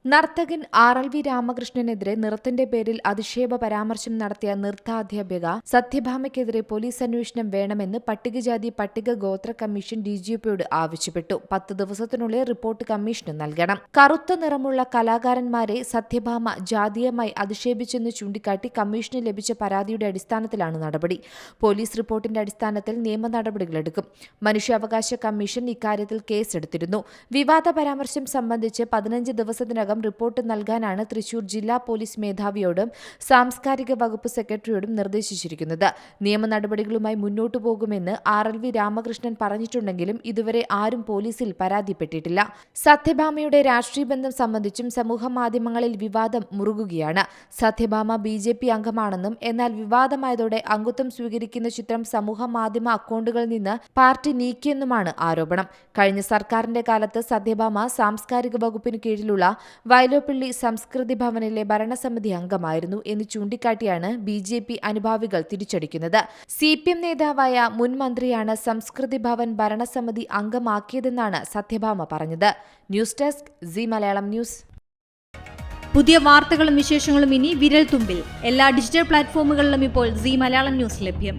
നർത്തകൻ RLV രാമകൃഷ്ണനെതിരെ നിറത്തിന്റെ പേരിൽ അധിക്ഷേപ പരാമർശം നടത്തിയ നൃത്താധ്യാപിക സത്യഭാമയ്ക്കെതിരെ പോലീസ് അന്വേഷണം വേണമെന്ന് പട്ടികജാതി പട്ടിക ഗോത്ര കമ്മീഷൻ DGPയോട് ആവശ്യപ്പെട്ടു. 10 ദിവസത്തിനുള്ളിൽ റിപ്പോർട്ട് കമ്മീഷന് നൽകണം. കറുത്ത നിറമുള്ള കലാകാരന്മാരെ സത്യഭാമ ജാതീയമായി അധിക്ഷേപിച്ചെന്ന് ചൂണ്ടിക്കാട്ടി കമ്മീഷന് ലഭിച്ച പരാതിയുടെ അടിസ്ഥാനത്തിലാണ് നടപടി. പോലീസ് റിപ്പോർട്ടിന്റെ അടിസ്ഥാനത്തിൽ നിയമ നടപടികളെടുക്കും. മനുഷ്യാവകാശ കമ്മീഷൻ ഇക്കാര്യത്തിൽ കേസെടുത്തിരുന്നു. വിവാദ പരാമർശം സംബന്ധിച്ച് 15 ദിവസത്തിനകം റിപ്പോർട്ട് നൽകാനാണ് തൃശൂർ ജില്ലാ പോലീസ് മേധാവിയോടും സാംസ്കാരിക വകുപ്പ് സെക്രട്ടറിയോടും നിർദ്ദേശിച്ചിരിക്കുന്നത്. നിയമ നടപടികളുമായി മുന്നോട്ടു പോകുമെന്ന് RLV രാമകൃഷ്ണൻ പറഞ്ഞിട്ടുണ്ടെങ്കിലും ഇതുവരെ ആരും പോലീസിൽ പരാതിപ്പെട്ടിട്ടില്ല. സത്യഭാമയുടെ രാഷ്ട്രീയ ബന്ധം സംബന്ധിച്ചും സമൂഹമാധ്യമങ്ങളിൽ വിവാദം മുറുകുകയാണ്. സത്യഭാമ BJP അംഗമാണെന്നും എന്നാൽ വിവാദമായതോടെ അംഗത്വം സ്വീകരിക്കുന്ന ചിത്രം സമൂഹമാധ്യമ അക്കൗണ്ടുകളിൽ നിന്ന് പാർട്ടി നീക്കിയെന്നുമാണ് ആരോപണം. കഴിഞ്ഞ സർക്കാരിന്റെ കാലത്ത് സത്യഭാമ സാംസ്കാരിക വകുപ്പിന് കീഴിലുള്ള വയലോപ്പള്ളി സംസ്കൃതി ഭവനിലെ ഭരണസമിതി അംഗമായിരുന്നു എന്ന് ചൂണ്ടിക്കാട്ടിയാണ് BJP അനുഭാവികൾ തിരിച്ചടിക്കുന്നത്. CPM നേതാവായ മുൻ മന്ത്രിയാണ് സംസ്കൃതി ഭവൻ ഭരണസമിതി അംഗമാക്കിയതെന്നാണ് സത്യഭാമ പറഞ്ഞത്. News desk C Malayalam news. പുതിയ വാർത്തകളും വിശേഷങ്ങളും ഇനി വിരൽ തുമ്പിൽ. എല്ലാ ഡിജിറ്റൽ പ്ലാറ്റ്ഫോമുകളിലും ഇപ്പോൾ സി മലയാളം ന്യൂസ് ലഭ്യം.